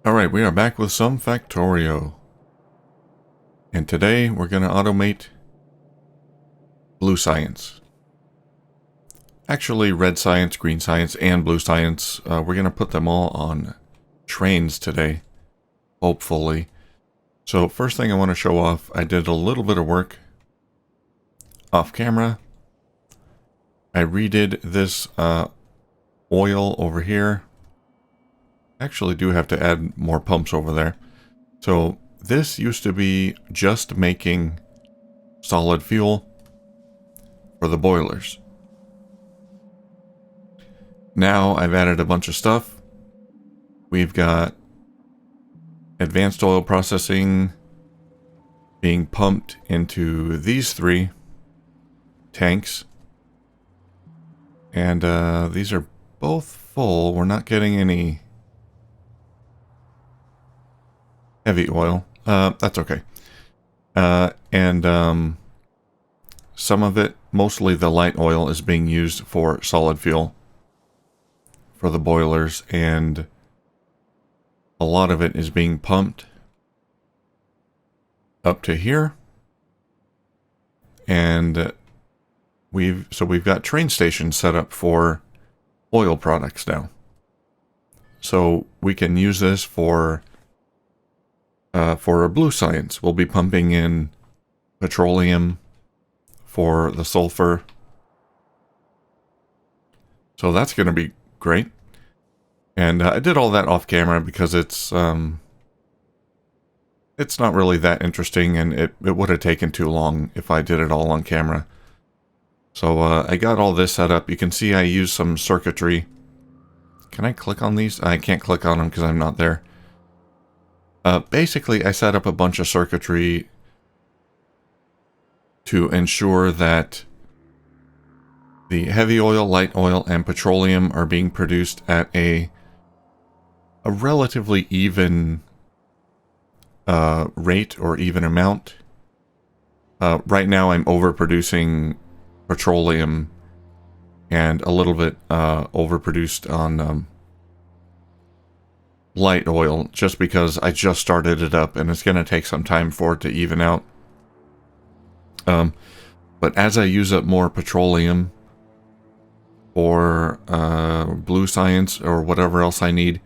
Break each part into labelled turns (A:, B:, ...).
A: Alright, we are back with some Factorio. And today we're going to automate blue science. Actually, red science, green science, and blue science. We're going to put them all on trains today, hopefully. So first thing I want to show off, I did a little bit of work off camera. I redid this oil over here. Actually do have to add more pumps over there. So this used to be just making solid fuel for the boilers. Now I've added a bunch of stuff. We've got advanced oil processing being pumped into these three tanks. And these are both full. We're not getting any heavy oil. That's okay. Some of it, mostly the light oil, is being used for solid fuel for the boilers, and a lot of it is being pumped up to here. And we've got train stations set up for oil products now. So we can use this for a blue science. We'll be pumping in petroleum for the sulfur. So that's going to be great. And I did all that off camera because it's not really that interesting, and it would have taken too long if I did it all on camera. So I got all this set up. You can see I used some circuitry. Can I click on these? I can't click on them because I'm not there. Basically, I set up a bunch of circuitry to ensure that the heavy oil, light oil, and petroleum are being produced at a relatively even rate or even amount. Right now I'm overproducing petroleum and a little bit overproduced on light oil, just because I just started it up and it's going to take some time for it to even out. But as I use up more petroleum or blue science or whatever else I need,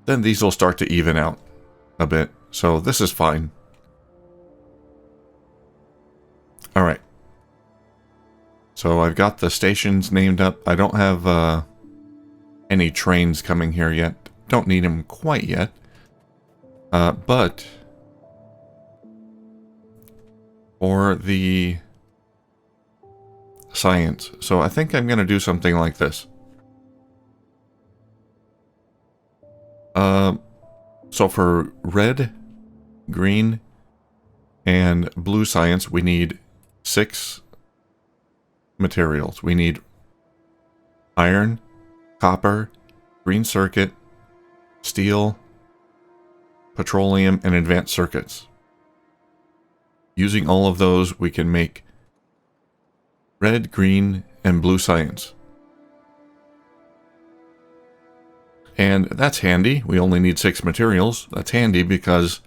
A: then these will start to even out a bit. So this is fine. Alright. So I've got the stations named up. I don't have any trains coming here yet. Don't need them quite yet. But for the science, so I think I'm going to do something like this. So for red, green, and blue science, we need 6 materials. We need iron, copper, green circuit, steel, petroleum, and advanced circuits. Using all of those, we can make red, green, and blue science. And that's handy. We only need 6 materials. That's handy because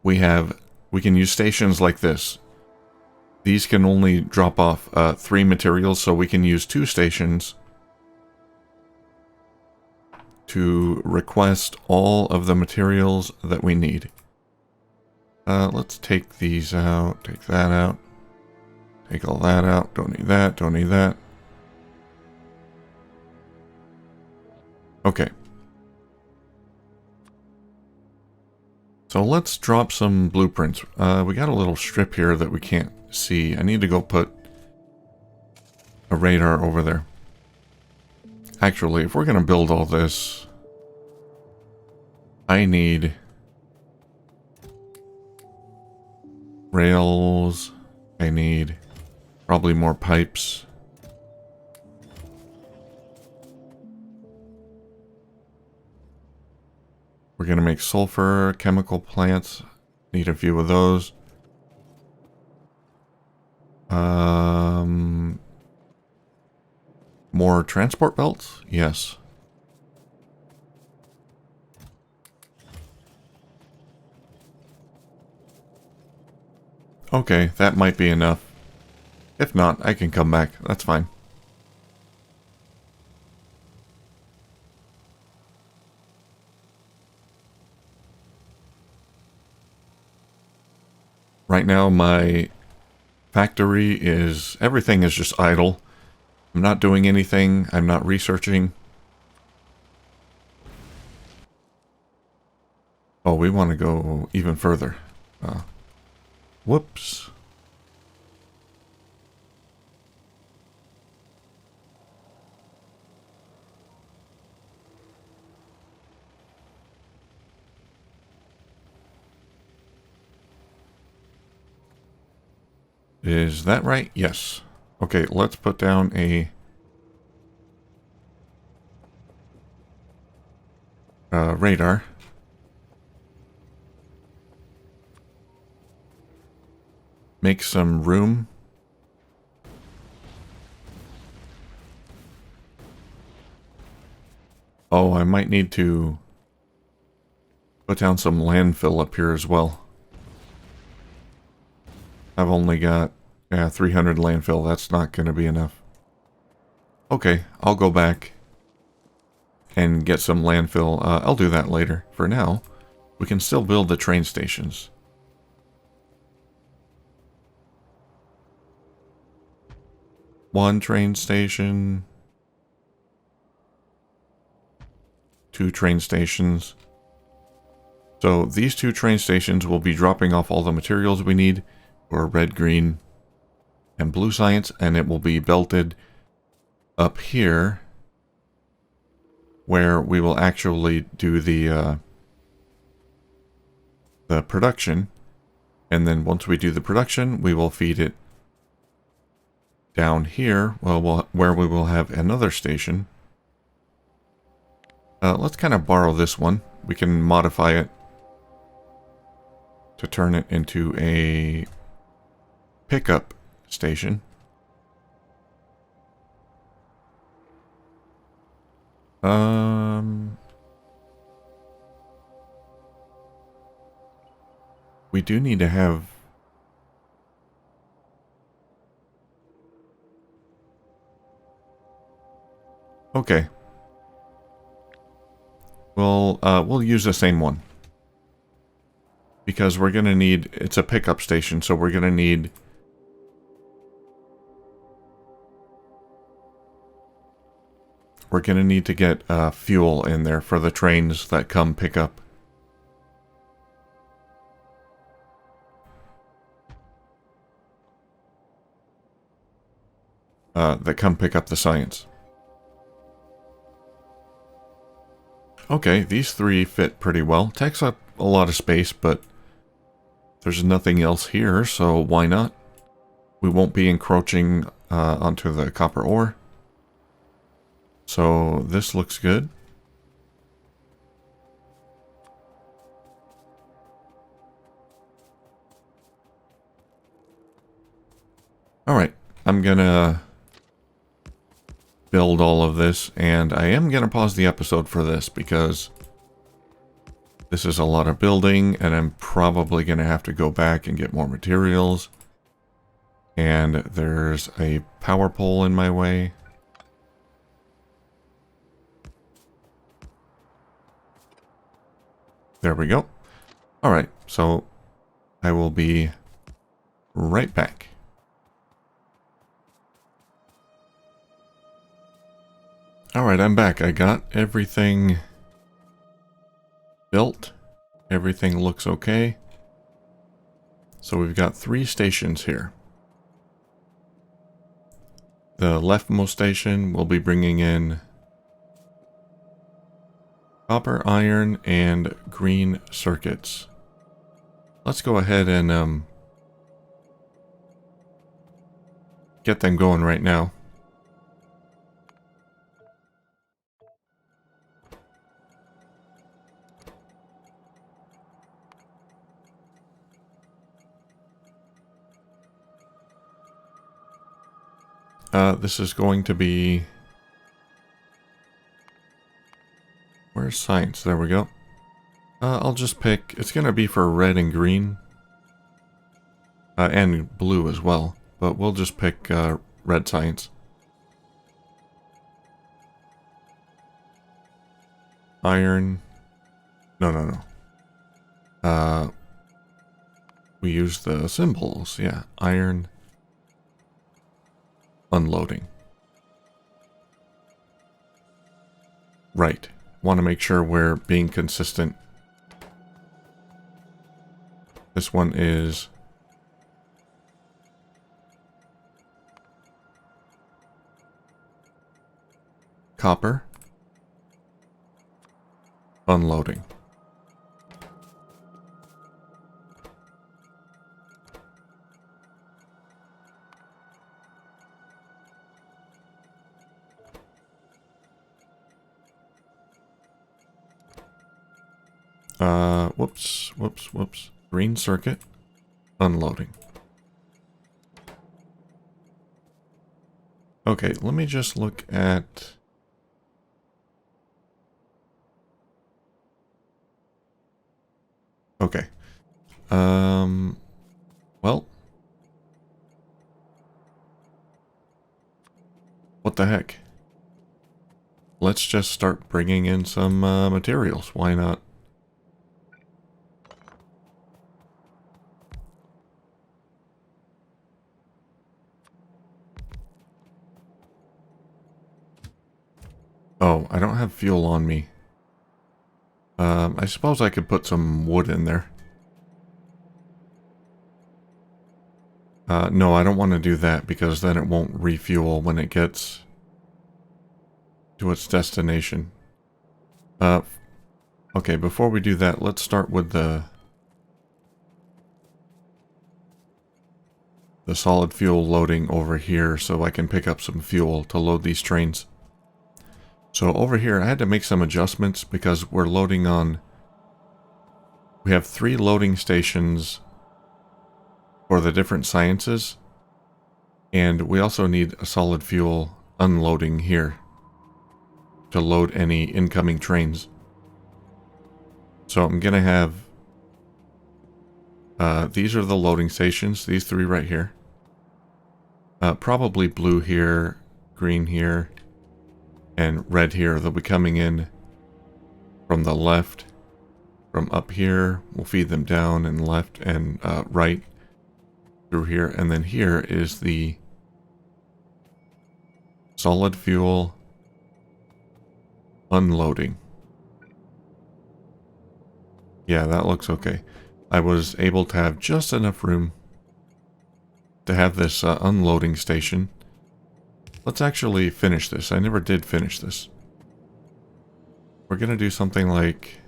A: we can use stations like this. These can only drop off 3 materials, so we can use 2 stations to request all of the materials that we need. Let's take these out, take that out, take all that out, don't need that, don't need that. Okay. So let's drop some blueprints. We got a little strip here that we can't see. I need to go put a radar over there. Actually, if we're going to build all this, I need rails. I need probably more pipes. We're going to make sulfur, chemical plants. Need a few of those. More transport belts? Yes. Okay, that might be enough. If not, I can come back. That's fine. Right now, my factory is... everything is just idle. I'm not doing anything. I'm not researching. Oh, we want to go even further. Whoops. Is that right? Yes. Okay, let's put down a radar. Make some room. Oh, I might need to put down some landfill up here as well. I've only got 300 landfill. That's not going to be enough. Okay, I'll go back and get some landfill. I'll do that later. For now, we can still build the train stations. One train station. 2 train stations. So these 2 train stations will be dropping off all the materials we need for red, green, and blue science, and it will be belted up here where we will actually do the production. And then once we do the production, we will feed it down here, well, where we will have another station. Let's kind of borrow this one. We can modify it to turn it into a pickup station. We do need to have... Okay. We'll use the same one. Because we're going to need... it's a pickup station, so we're going to need... we're going to need to get fuel in there for the trains that come pick up. That come pick up the science. Okay, these 3 fit pretty well. Takes up a lot of space, but there's nothing else here, so why not? We won't be encroaching onto the copper ore. So this looks good. Alright, I'm gonna build all of this, and I am gonna pause the episode for this because this is a lot of building, and I'm probably gonna have to go back and get more materials. And there's a power pole in my way. There we go. Alright, so I will be right back. Alright, I'm back. I got everything built. Everything looks okay. So we've got 3 stations here. The leftmost station will be bringing in copper, iron, and green circuits. Let's go ahead and get them going right now. This is going to be... where's science? There we go. I'll just pick... it's going to be for red and green. and blue as well, but we'll just pick red science. Iron. No. We use the symbols. Yeah, iron. Unloading. Right. Want to make sure we're being consistent. This one is copper. Unloading. Whoops. Green circuit. Unloading. Okay, let me just look at... Okay. Well... What the heck? Let's just start bringing in some materials. Why not? Oh, I don't have fuel on me. I suppose I could put some wood in there. No, I don't want to do that because then it won't refuel when it gets to its destination. Okay, before we do that, let's start with the solid fuel loading over here so I can pick up some fuel to load these trains. So over here, I had to make some adjustments because we're loading on... We have 3 loading stations for the different sciences. And we also need a solid fuel unloading here to load any incoming trains. So I'm going to have... these are the loading stations, these 3 right here. Probably blue here, green here, and red here. They'll be coming in from the left, from up here. We'll feed them down and left and right through here. And then here is the solid fuel unloading. Yeah, that looks okay. I was able to have just enough room to have this unloading station. Let's actually finish this. I never did finish this. We're gonna do something like...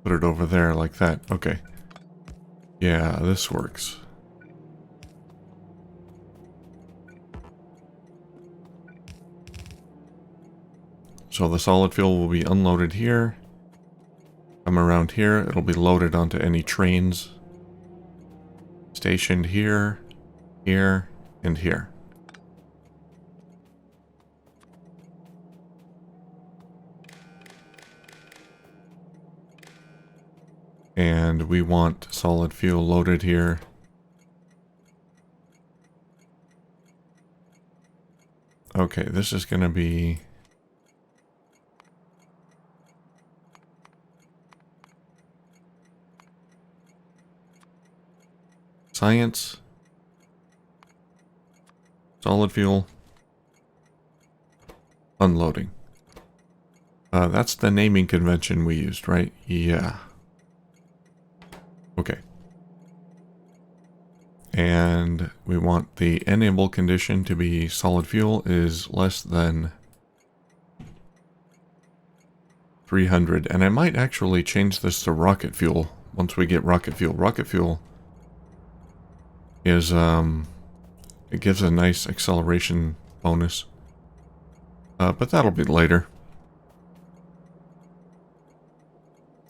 A: Put it over there like that. Okay. Yeah, this works. So the solid fuel will be unloaded here. Come around here. It'll be loaded onto any trains stationed here, here, and here. And we want solid fuel loaded here. Okay, this is going to be... Science. Solid fuel. Unloading. That's the naming convention we used, right? Yeah. Okay. And we want the enable condition to be solid fuel is less than 300. And I might actually change this to rocket fuel once we get rocket fuel. Rocket fuel is, it gives a nice acceleration bonus. But that'll be later.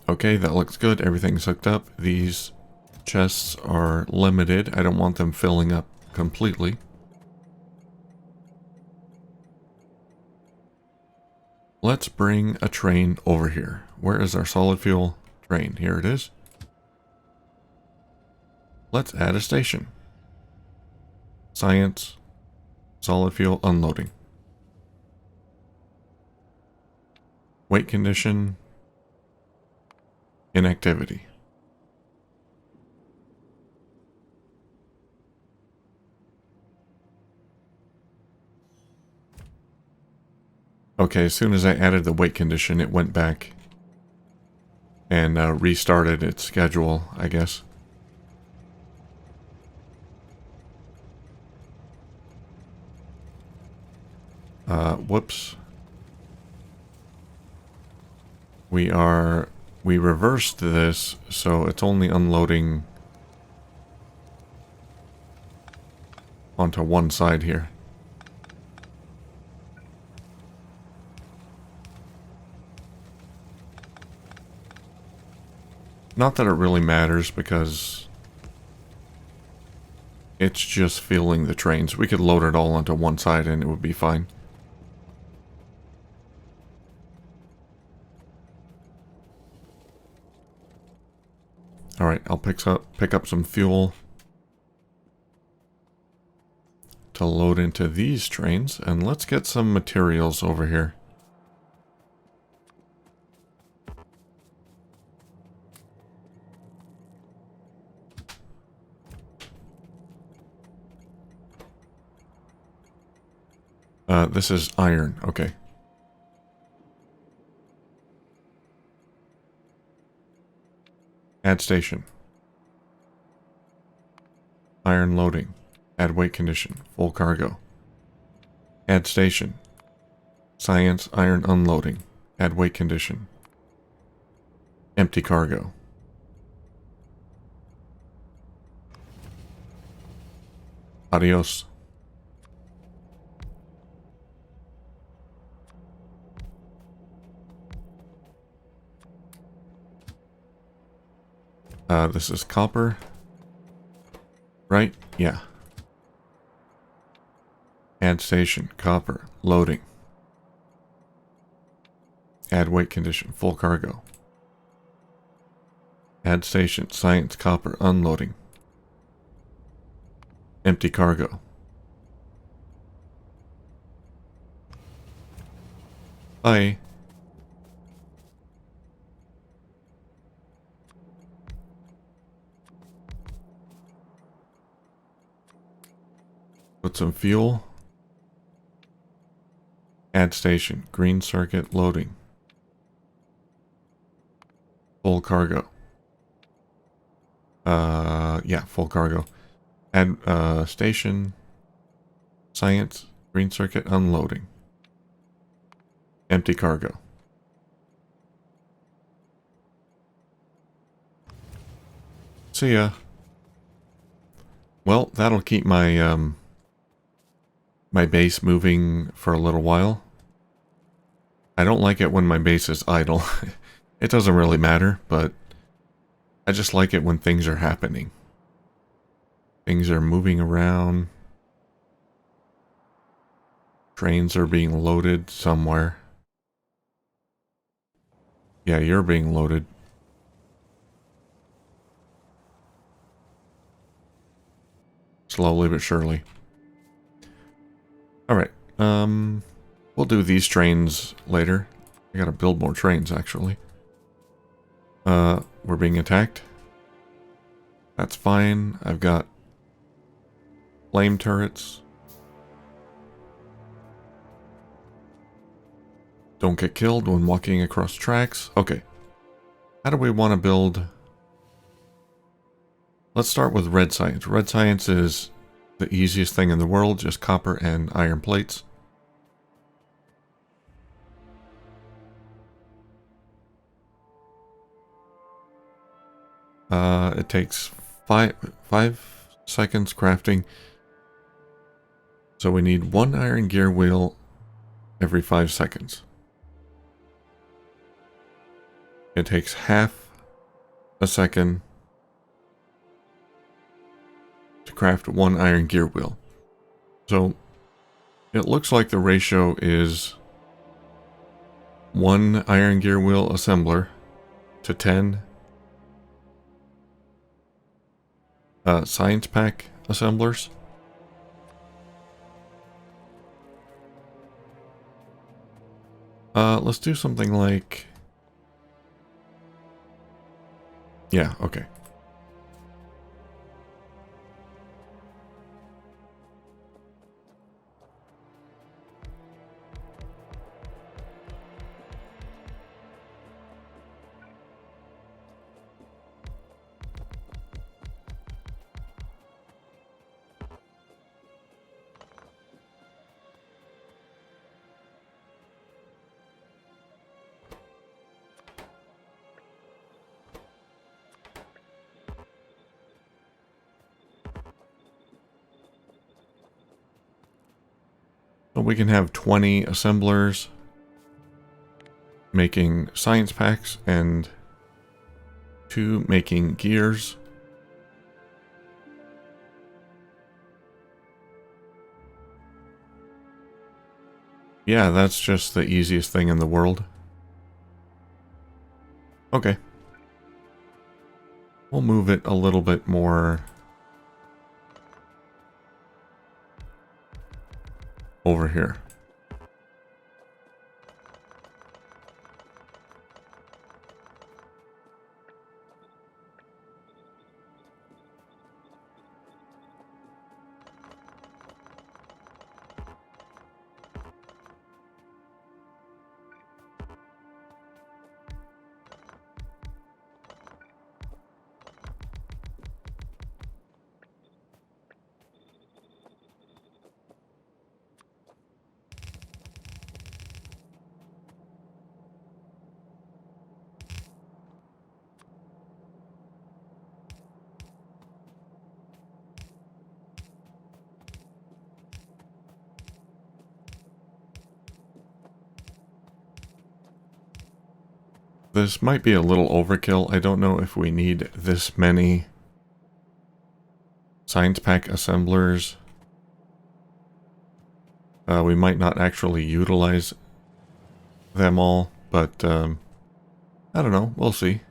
A: Okay, that looks good. Everything's hooked up. These chests are limited. I don't want them filling up completely. Let's bring a train over here. Where is our solid fuel train? Here it is. Let's add a station. Science, solid fuel unloading. Wait condition, inactivity. Okay, as soon as I added the wait condition, it went back and restarted its schedule, I guess. Whoops. We reversed this, so it's only unloading onto one side here. Not that it really matters because it's just filling the trains. We could load it all onto one side and it would be fine. Alright, I'll pick up some fuel to load into these trains, and let's get some materials over here. This is iron, okay. Add station. Iron loading. Add weight condition. Full cargo. Add station. Science iron unloading. Add weight condition. Empty cargo. Adios. This is copper. Right? Yeah. Add station. Copper. Loading. Add weight condition. Full cargo. Add station. Science. Copper. Unloading. Empty cargo. Bye. Put some fuel. Add station. Green circuit. Loading. Full cargo. Yeah, full cargo. Add station. Science. Green circuit. Unloading. Empty cargo. See ya. Well, that'll keep my my base moving for a little while. I don't like it when my base is idle. It doesn't really matter, but I just like it when things are happening. Things are moving around. Trains are being loaded somewhere. Yeah, you're being loaded. Slowly but surely. Alright, we'll do these trains later. I gotta build more trains, actually. We're being attacked. That's fine. I've got flame turrets. Don't get killed when walking across tracks. Okay. How do we want to build? Let's start with red science. Red science is the easiest thing in the world, just copper and iron plates. It takes five seconds crafting. So we need one iron gear wheel every 5 seconds. It takes half a second to craft one iron gear wheel. So it looks like the ratio is 1 iron gear wheel assembler to 10 science pack assemblers. Let's do something like... Yeah, okay. So we can have 20 assemblers making science packs and 2 making gears. Yeah, that's just the easiest thing in the world. Okay. We'll move it a little bit more over here. This might be a little overkill. I don't know if we need this many science pack assemblers. We might not actually utilize them all, but I don't know. We'll see.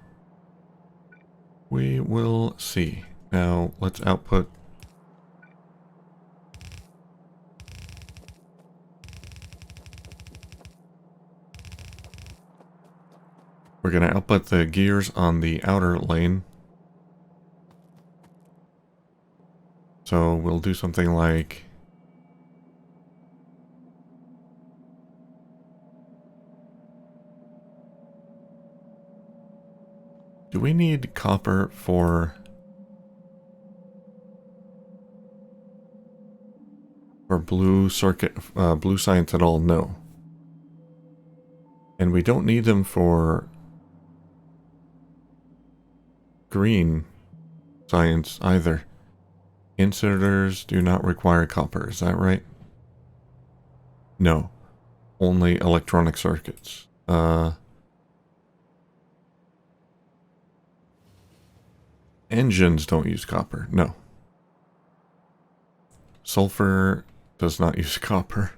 A: We will see. Now let's output. We're going to output the gears on the outer lane. So we'll do something like... Do we need copper for blue circuit, blue science at all? No. And we don't need them for green science either. Inserters do not require copper, is that right? No. Only electronic circuits. Engines don't use copper, no. Sulfur does not use copper.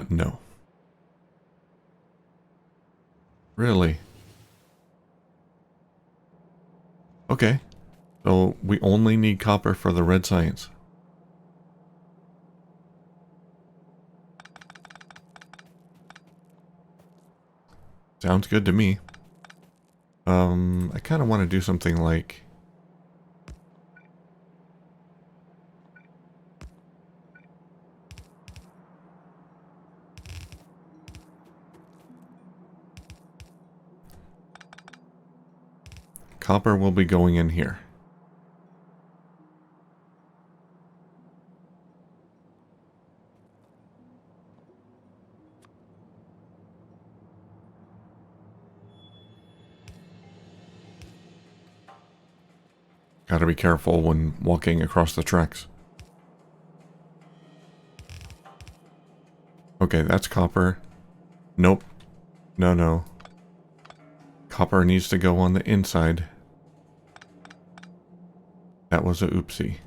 A: No. Really? Okay. So we only need copper for the red science. Sounds good to me. I kind of want to do something like... Copper will be going in here. Gotta be careful when walking across the tracks. Okay, that's copper. Nope. No. Copper needs to go on the inside. That was a oopsie.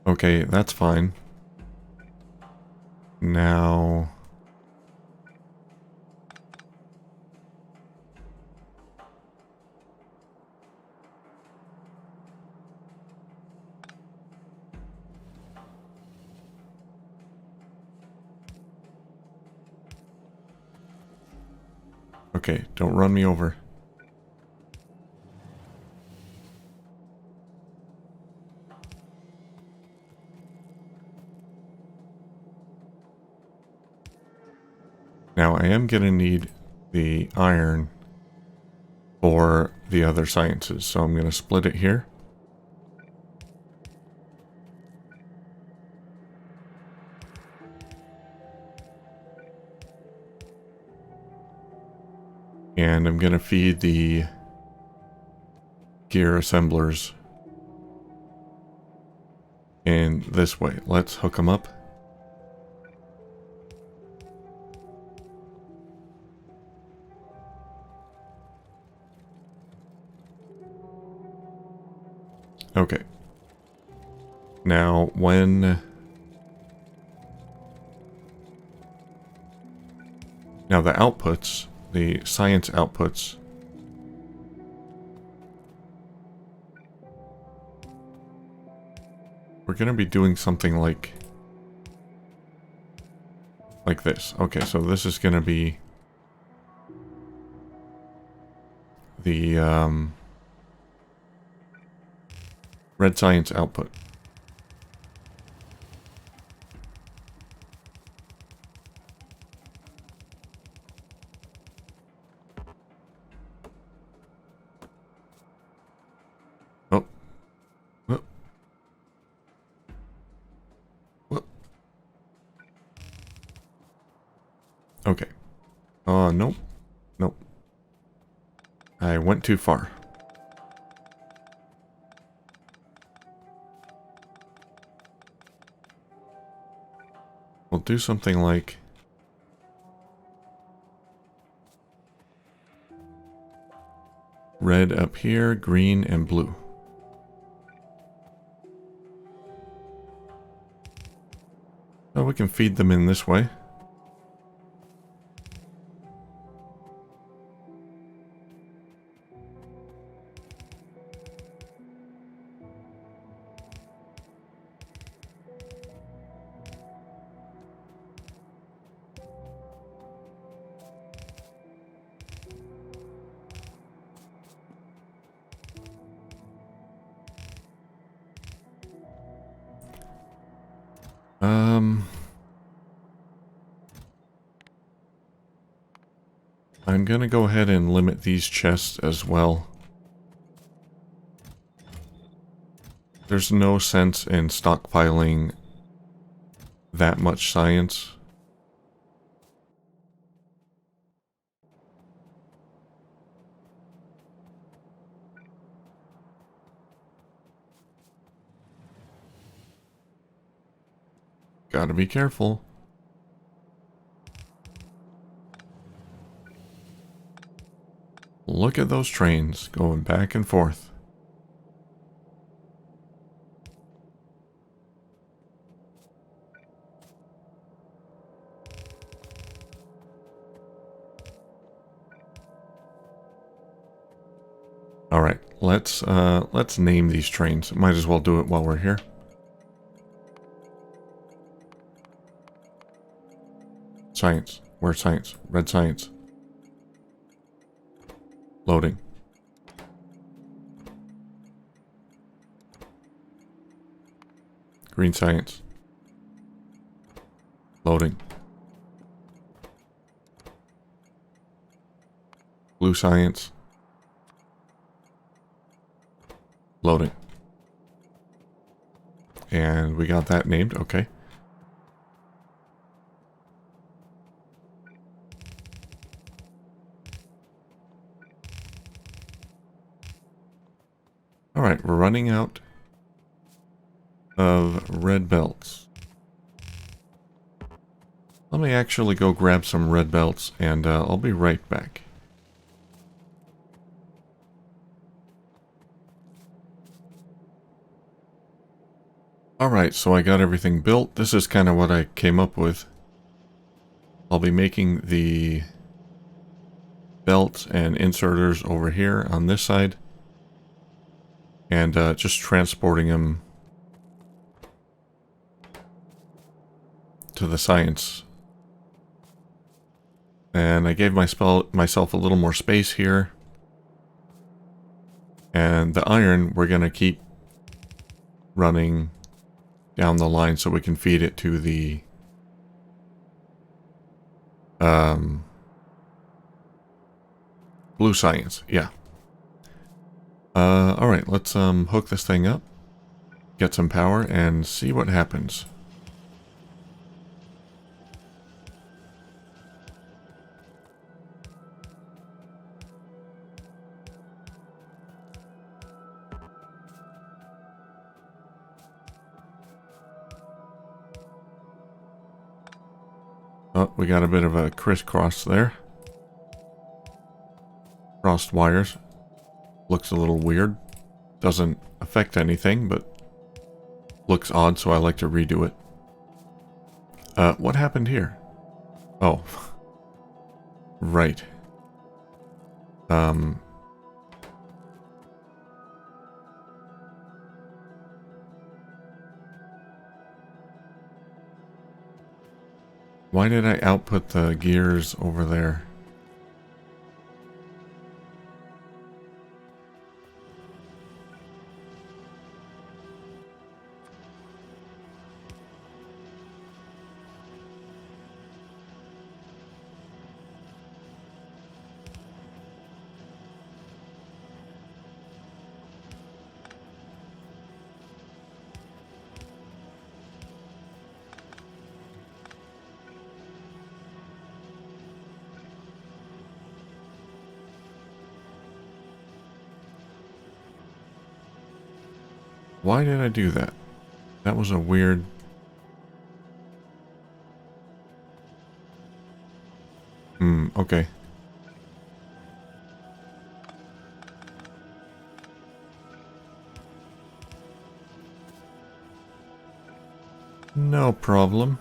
A: Okay, that's fine. Now... Okay, don't run me over. Now, I am going to need the iron for the other sciences, so I'm going to split it here. And I'm going to feed the gear assemblers in this way. Let's hook them up. Okay. Now, now the outputs, the science outputs, we're going to be doing something like this. Okay, so this is going to be the red science output. Oh. Oh. Oh. Okay. Nope. Nope. I went too far. We'll do something like red up here, green, and blue. So we can feed them in this way. I'm gonna go ahead and limit these chests as well. There's no sense in stockpiling that much science. Gotta be careful. Look at those trains going back and forth. All right, let's name these trains. Might as well do it while we're here. Science. Where's science? Red science. Loading. Green science. Loading. Blue science. Loading. And we got that named, okay. Alright, we're running out of red belts. Let me actually go grab some red belts and I'll be right back. Alright, so I got everything built. This is kind of what I came up with. I'll be making the belts and inserters over here on this side. And just transporting them to the science. And I gave myself a little more space here. And the iron, we're going to keep running down the line so we can feed it to the blue science. Yeah. Alright, let's hook this thing up, get some power, and see what happens. Oh, we got a bit of a crisscross there. Crossed wires. Looks a little weird. Doesn't affect anything, but looks odd, so I like to redo it. What happened here? Oh. Right. Why did I output the gears over there? Why did I do that? That was a weird... okay. No problem.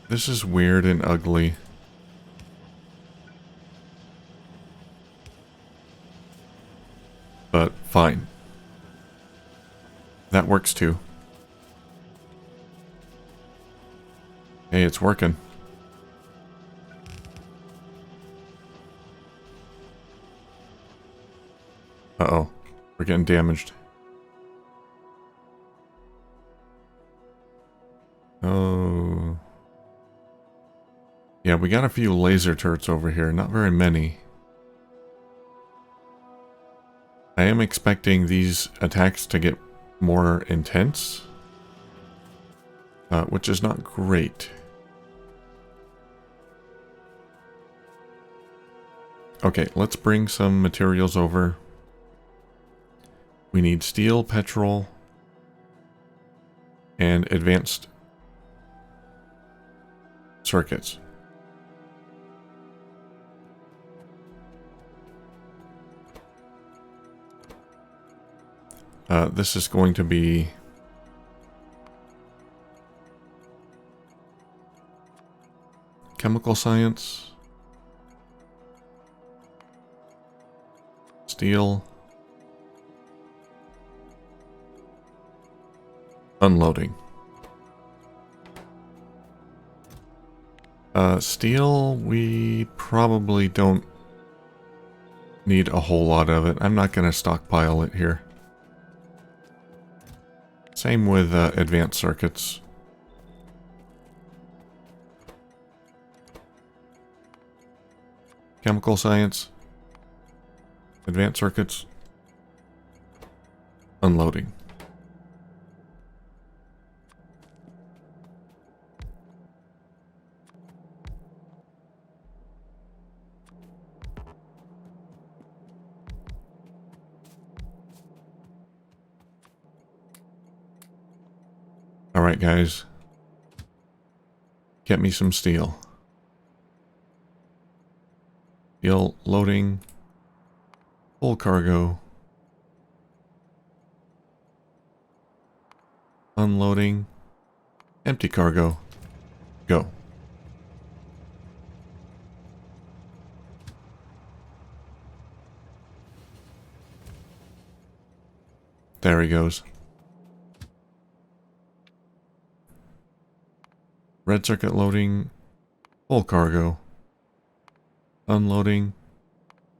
A: This is weird and ugly. But fine. That works too. Hey, it's working. Uh-oh. We're getting damaged. Oh. Yeah, we got a few laser turrets over here. Not very many. I am expecting these attacks to get more intense. Which is not great. Okay, let's bring some materials over. We need steel, petrol, and advanced circuits. This is going to be chemical science, steel, unloading. Steel, we probably don't need a whole lot of it. I'm not going to stockpile it here. Same with advanced circuits. Chemical science, advanced circuits, unloading. Alright guys, get me some steel. Steel loading, full cargo, unloading, empty cargo, go. There he goes. Red circuit loading, full cargo, unloading,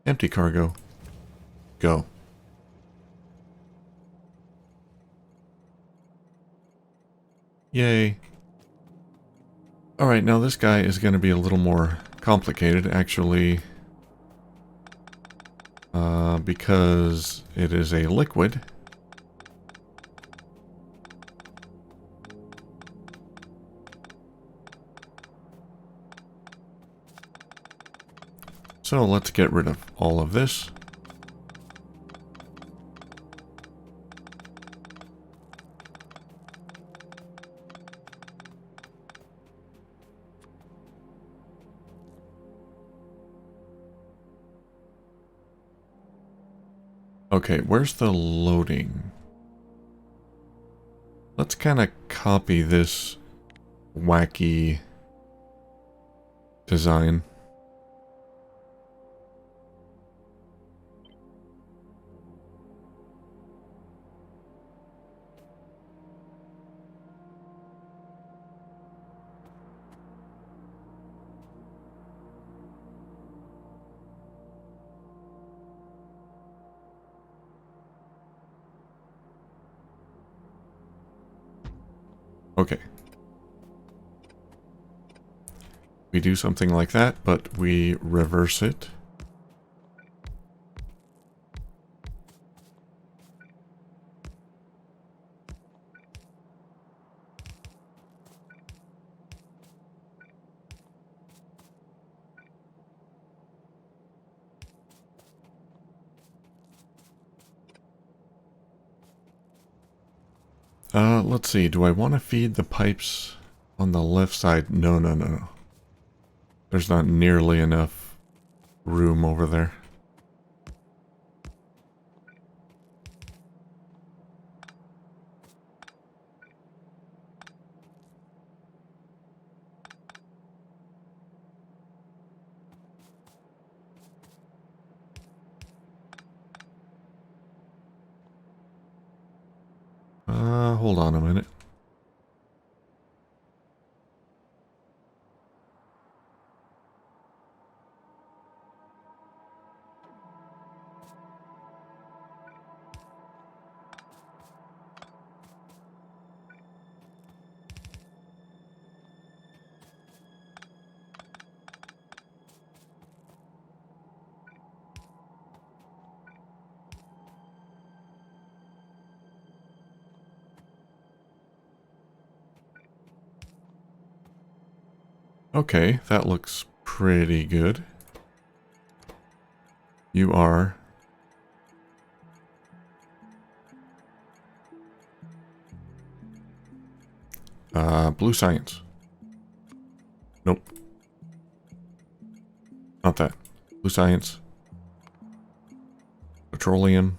A: empty cargo, go. Yay. Alright, now this guy is going to be a little more complicated, actually, because it is a liquid. So let's get rid of all of this. Okay, where's the loading? Let's kind of copy this wacky design. Okay. We do something like that, but we reverse it. Let's see. Do I want to feed the pipes on the left side? No, no, no, no. There's not nearly enough room over there. Hold on a minute. Okay, that looks pretty good. You are blue science. Nope. Not that. Blue science. Petroleum.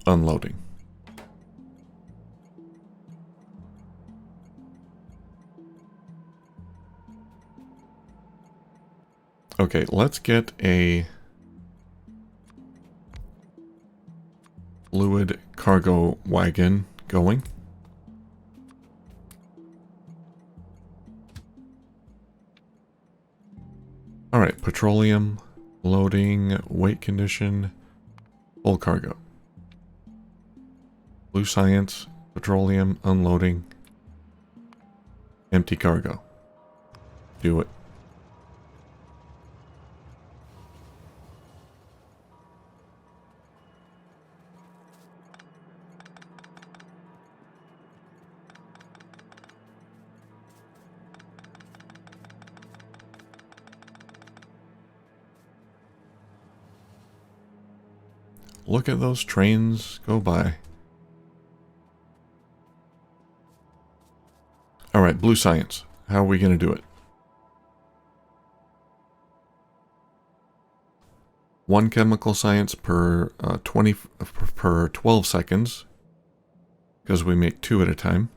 A: unloading. Okay, let's get a fluid cargo wagon going. All right, petroleum, loading, weight condition, full cargo. Blue science, petroleum, unloading, empty cargo. Do it. Look at those trains go by. All right, blue science. How are we going to do it? 1 chemical science per 12 seconds, because we make 2 at a time.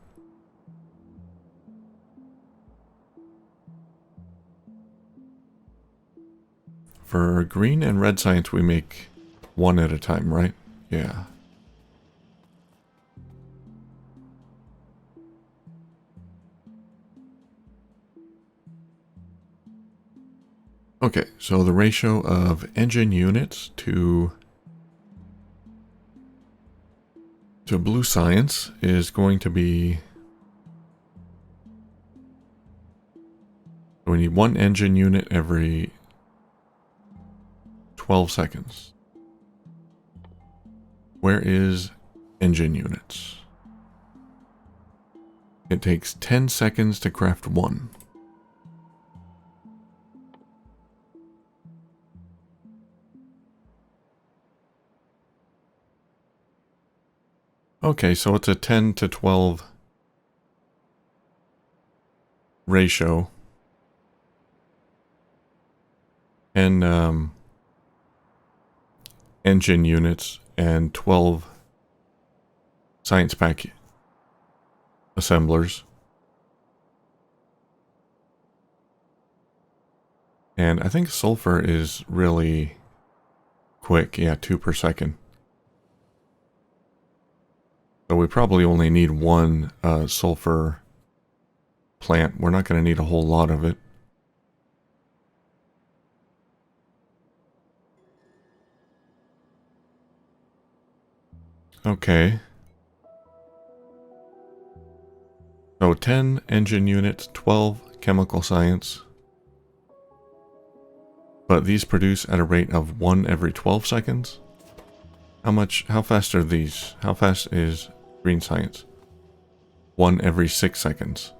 A: For green and red science, we make 1 at a time, right? Yeah. Okay, so the ratio of engine units to blue science is going to be... We need 1 engine unit every 12 seconds. Where is engine units? It takes 10 seconds to craft 1. Okay, so it's a 10 to 12 ratio. And engine units and 12 science pack assemblers. And I think sulfur is really quick. Yeah, 2 per second. So we probably only need 1 sulfur plant. We're not going to need a whole lot of it. Okay. So 10 engine units, 12 chemical science. But these produce at a rate of 1 every 12 seconds. How fast are these? How fast is green science? 1 every 6 seconds.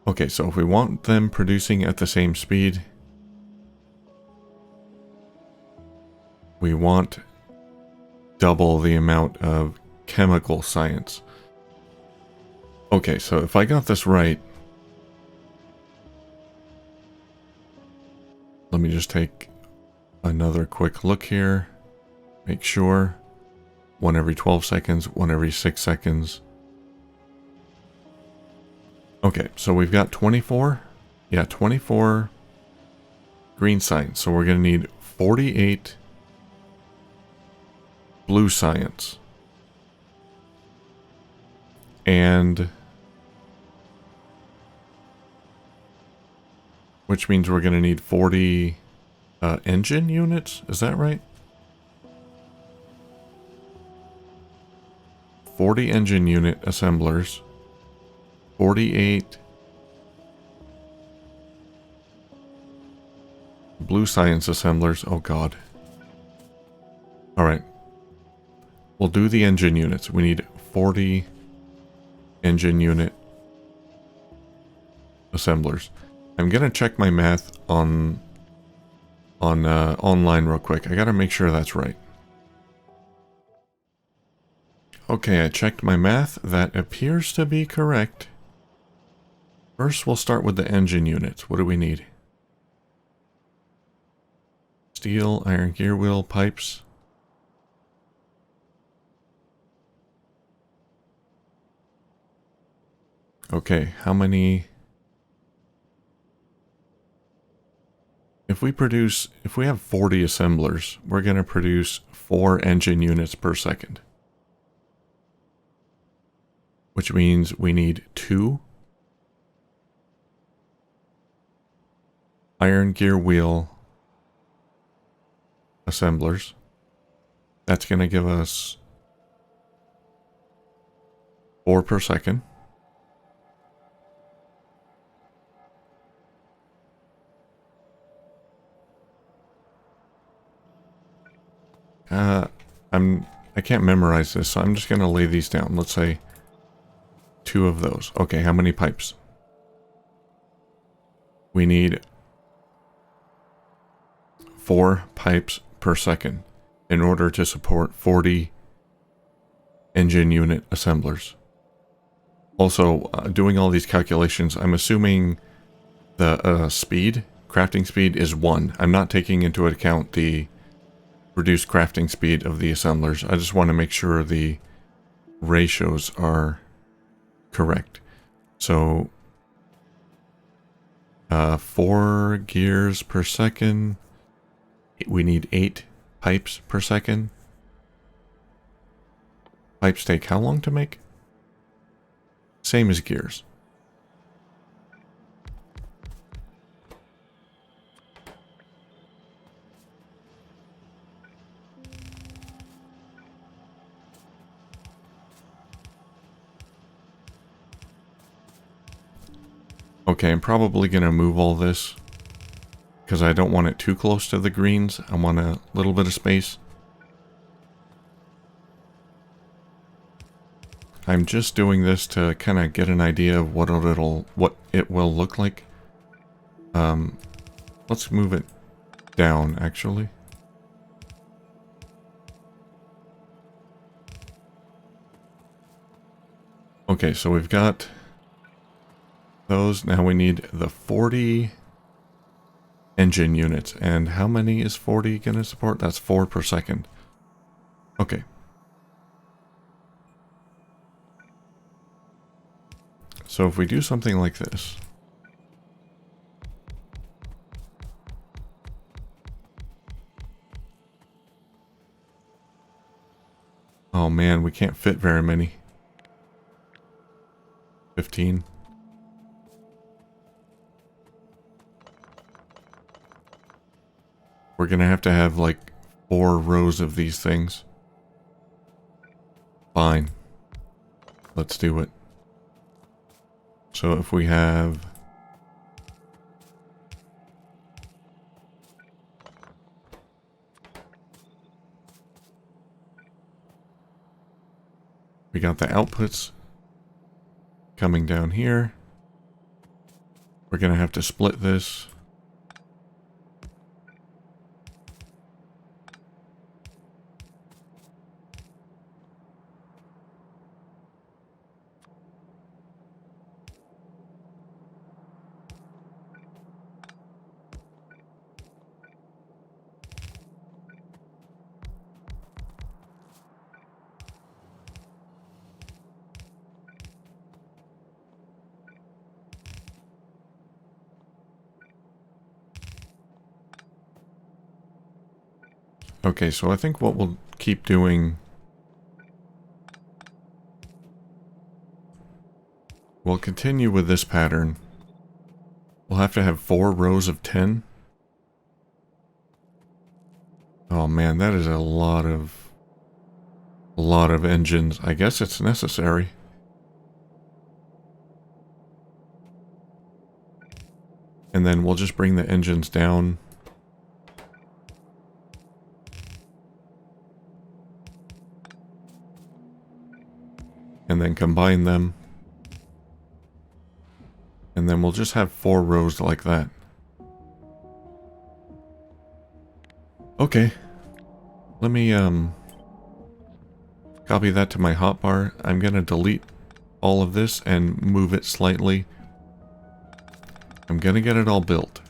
A: Okay, so if we want them producing at the same speed, we want double the amount of chemical science. Okay, so if I got this right, let me just take another quick look here. Make sure. 1 every 12 seconds, 1 every 6 seconds. Okay, so we've got 24. Yeah, 24 green science. So we're going to need 48 blue science. And... which means we're going to need 40 engine units. Is that right? 40 engine unit assemblers. 48 blue science assemblers. Oh god. Alright. We'll do the engine units. We need 40 engine unit assemblers. I'm gonna check my math on online real quick. I gotta make sure that's right. Okay, I checked my math. That appears to be correct. First, we'll start with the engine units. What do we need? Steel, iron gear wheel, pipes. Okay, how many... If we have 40 assemblers, we're going to produce 4 engine units per second. Which means we need 2 iron gear wheel assemblers. That's going to give us 4 per second. I can't memorize this, so I'm just going to lay these down. Let's say 2 of those. Okay, how many pipes? We need 4 pipes per second in order to support 40 engine unit assemblers. Also, doing all these calculations, I'm assuming the crafting speed is 1. I'm not taking into account the reduced crafting speed of the assemblers. I just want to make sure the ratios are correct. So, 4 gears per second. We need 8 pipes per second. Pipes take how long to make? Same as gears. Okay, I'm probably going to move all this because I don't want it too close to the greens. I want a little bit of space. I'm just doing this to kind of get an idea of what it will look like. Let's move it down, actually. Okay, so we've got those. Now we need the 40 engine units. And how many is 40 going to support? That's 4 per second. Okay. So if we do something like this. Oh man, we can't fit very many. 15. We're gonna have to have like 4 rows of these things. Fine. Let's do it. So if we have... We got the outputs coming down here. We're gonna have to split this. Okay, so I think what we'll keep doing... We'll continue with this pattern. We'll have to have 4 rows of 10. Oh man, that is a lot of engines. I guess it's necessary. And then we'll just bring the engines down. And then combine them. And then we'll just have 4 rows like that. Okay. Let me copy that to my hotbar. I'm gonna delete all of this and move it slightly. I'm gonna get it all built.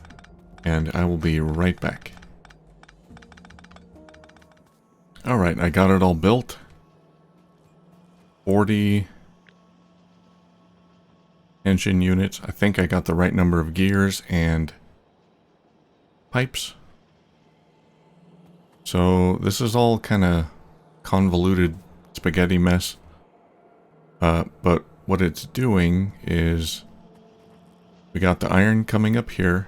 A: And I will be right back. Alright, I got it all built. 40 engine units. I think I got the right number of gears and pipes. So this is all kind of convoluted spaghetti mess. But what it's doing is we got the iron coming up here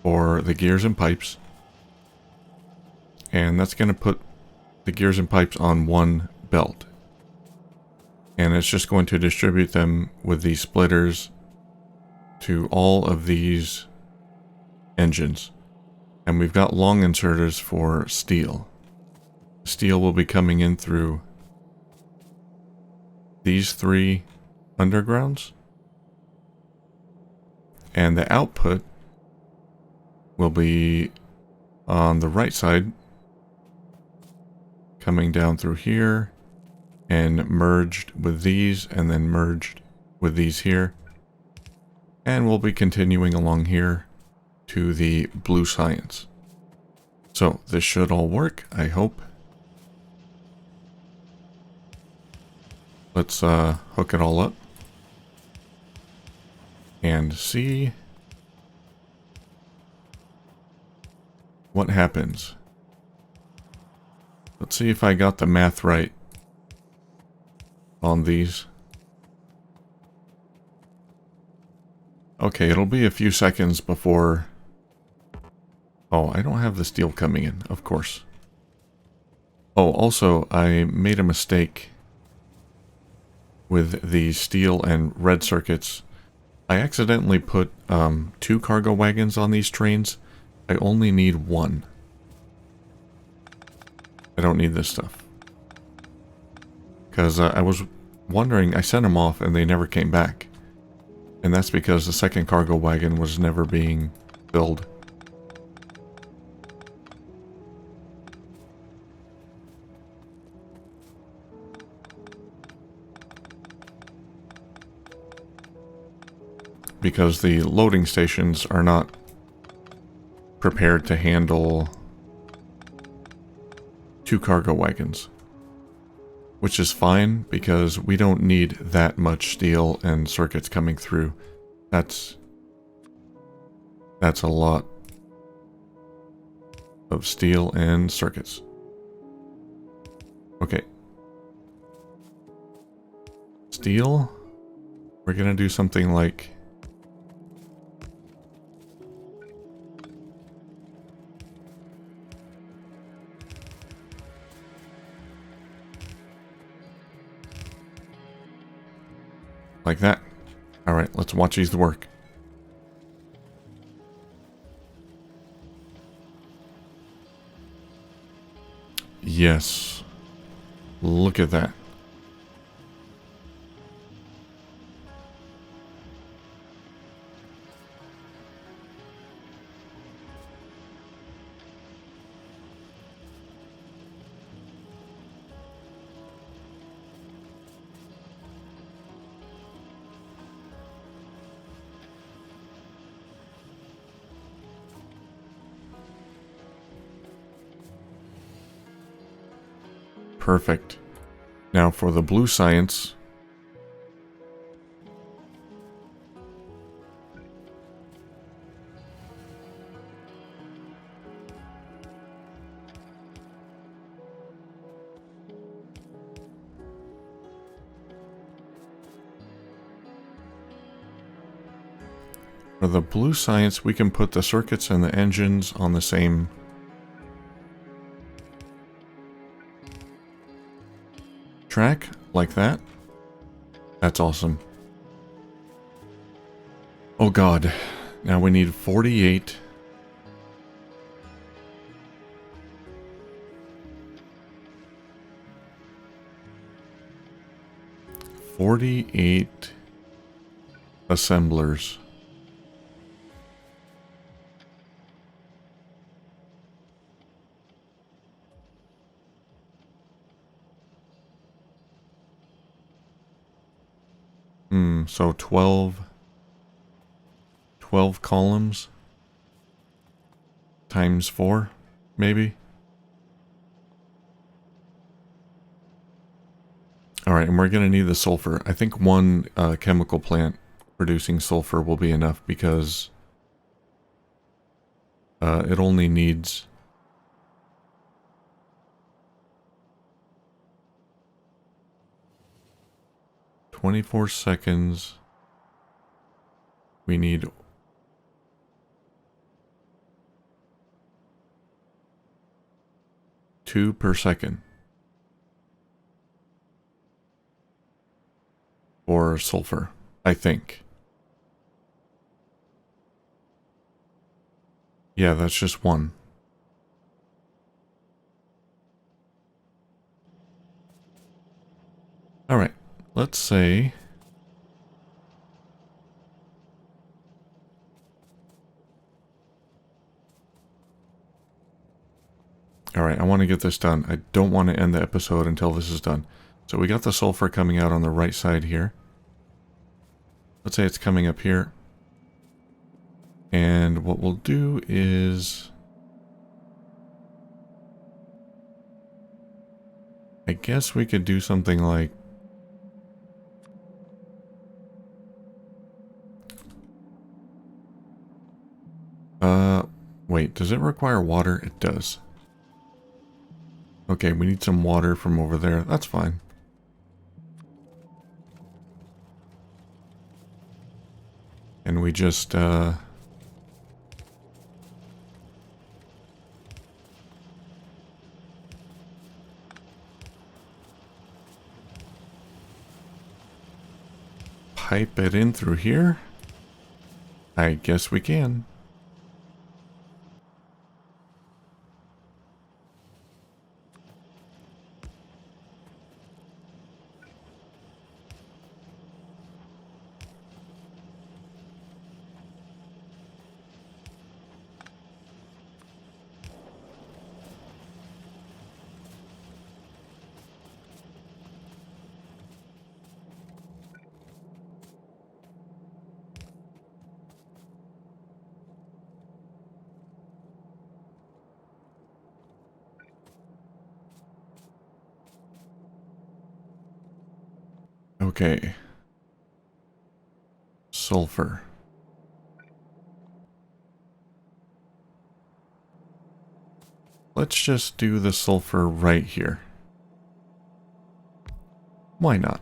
A: for the gears and pipes. And that's going to put the gears and pipes on one belt. And it's just going to distribute them with these splitters to all of these engines. And we've got long inserters for steel. Steel will be coming in through these 3 undergrounds. And the output will be on the right side, coming down through here and merged with these, and then merged with these here. And we'll be continuing along here to the blue science. So this should all work, I hope. Let's hook it all up and see what happens. Let's see if I got the math right on these. Okay, it'll be a few seconds before... Oh, I don't have the steel coming in, of course. Oh, also, I made a mistake with the steel and red circuits. I accidentally put 2 cargo wagons on these trains. I only need 1. I don't need this stuff. Because I was wondering, I sent them off and they never came back. And that's because the second cargo wagon was never being filled. Because the loading stations are not prepared to handle 2 cargo wagons. Which is fine, because we don't need that much steel and circuits coming through. That's a lot of steel and circuits. Okay. Steel. We're gonna do something like... like that. Alright, let's watch these work. Yes. Look at that. Perfect. Now for the blue science. For the blue science, we can put the circuits and the engines on the same track, like that. That's awesome. Oh god, now we need 48. Assemblers. So 12 columns times 4, maybe. All right, and we're going to need the sulfur. I think one chemical plant producing sulfur will be enough because it only needs 24 seconds. We need 2 per second for sulfur, I think. Yeah, that's just 1. All right, let's say Alright, I want to get this done. I don't want to end the episode until this is done. So we got the sulfur coming out on the right side here. Let's say it's coming up here. And what we'll do is... I guess we could do something like... wait, does it require water? It does. Okay, we need some water from over there. That's fine. And we just, pipe it in through here? I guess we can. Okay. Sulfur. Let's just do the sulfur right here. Why not?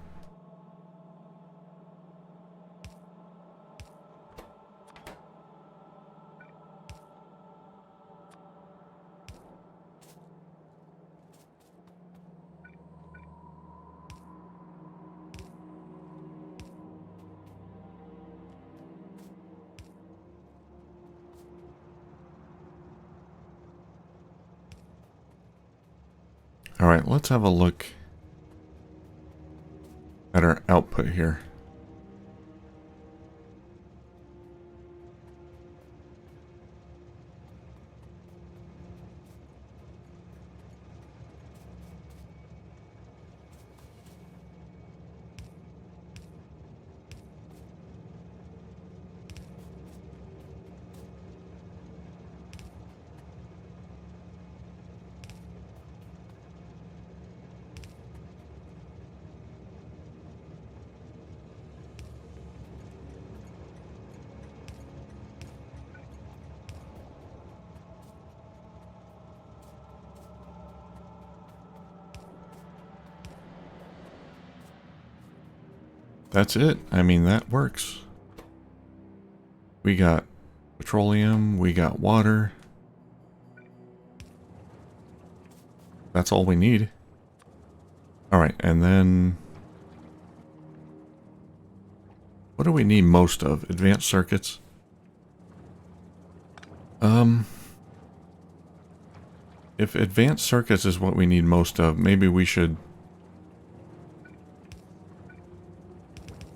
A: Alright, let's have a look at our output here. That's it. I mean, that works. We got petroleum, we got water. That's all we need. Alright, and then... what do we need most of? Advanced circuits? If advanced circuits is what we need most of, maybe we should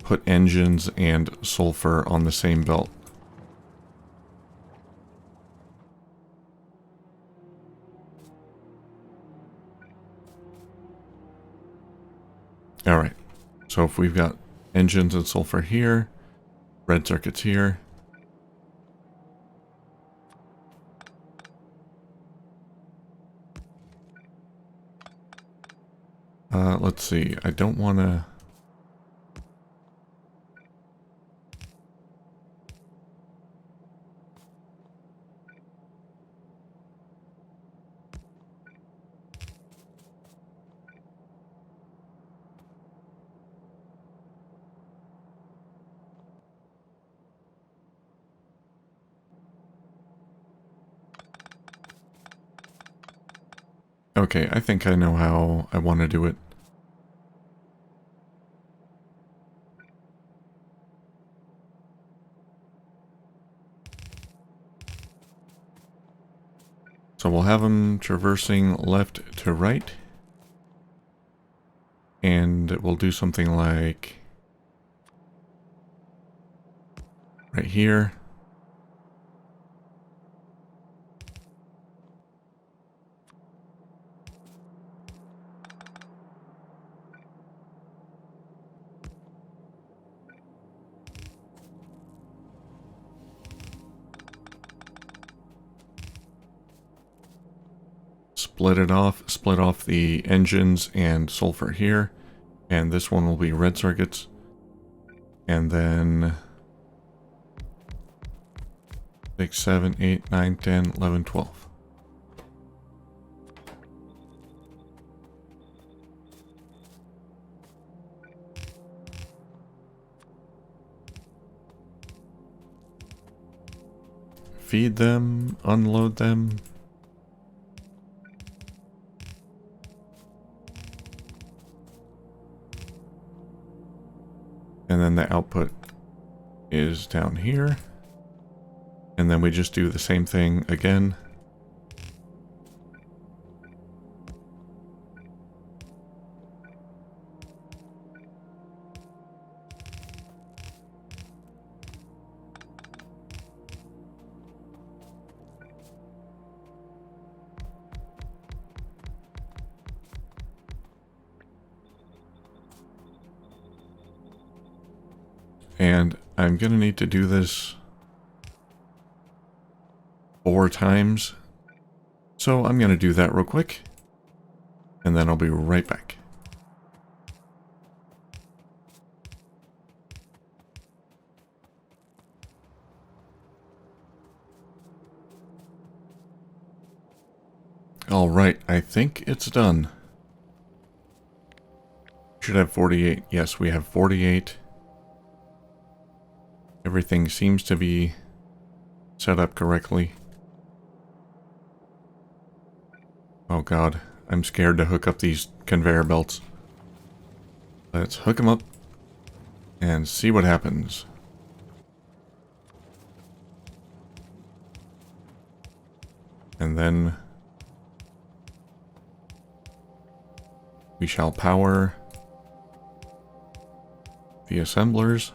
A: put engines and sulfur on the same belt. Alright, so if we've got engines and sulfur here, red circuits here. Let's see, I don't want to... Okay, I think I know how I want to do it. So we'll have them traversing left to right. And we'll do something like right here. Split off the engines and sulfur here. And this one will be red circuits. And then 6, 7, 8, 9, 10, 11, 12. Feed them, unload them. And then the output is down here. And then we just do the same thing again. And I'm gonna need to do this 4 times. So I'm gonna do that real quick. And then I'll be right back. Alright, I think it's done. Should have 48. Yes, we have 48. Everything seems to be set up correctly. Oh god, I'm scared to hook up these conveyor belts. Let's hook them up and see what happens. And then we shall power the assemblers.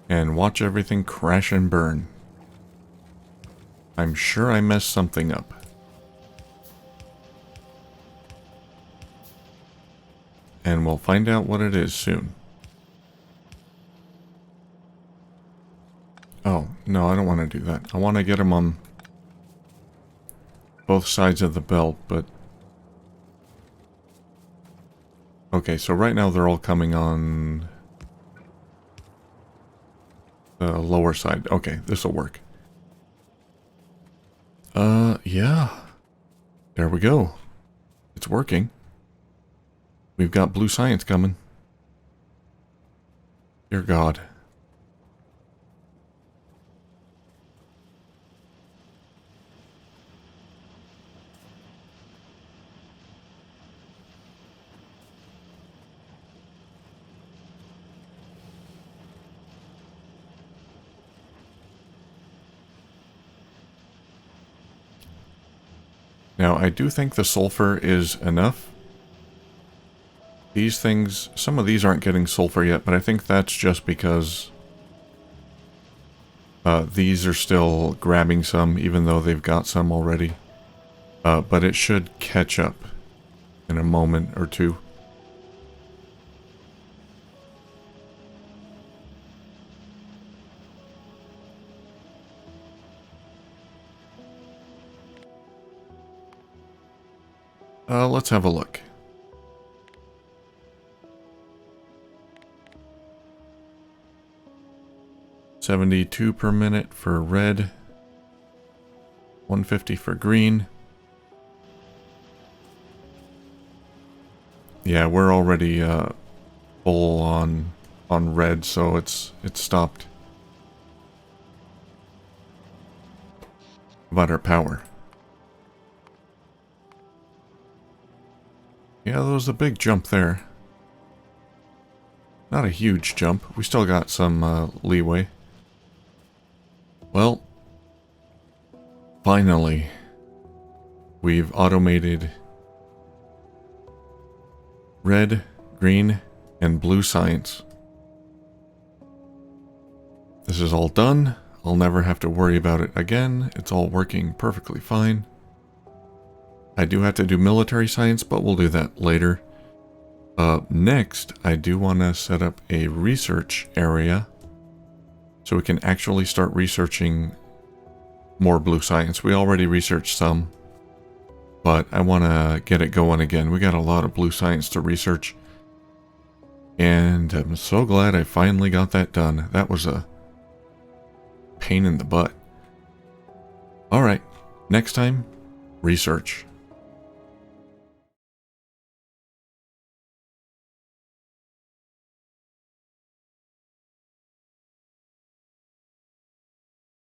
A: And watch everything crash and burn. I'm sure I messed something up. And we'll find out what it is soon. Oh, no, I don't want to do that. I want to get them on both sides of the belt, but... Okay, so right now they're all coming on the lower side. Okay, this'll work. Yeah. There we go. It's working. We've got blue science coming. Dear God. Now, I do think the sulfur is enough. These things, some of these aren't getting sulfur yet, but I think that's just because these are still grabbing some, even though they've got some already. But it should catch up in a moment or two. Let's have a look. $72 per minute for red. $150 for green. Yeah, we're already full on red, so it's stopped. about our power. Yeah, there was a big jump there. Not a huge jump. We still got some leeway. Well, finally, we've automated red, green, and blue science. This is all done. I'll never have to worry about it again. It's all working perfectly fine. I do have to do military science, but we'll do that later. Next, I do want to set up a research area so we can actually start researching more blue science. We already researched some, but I want to get it going again. We got a lot of blue science to research, and I'm so glad I finally got that done. That was a pain in the butt. Alright, next time, research.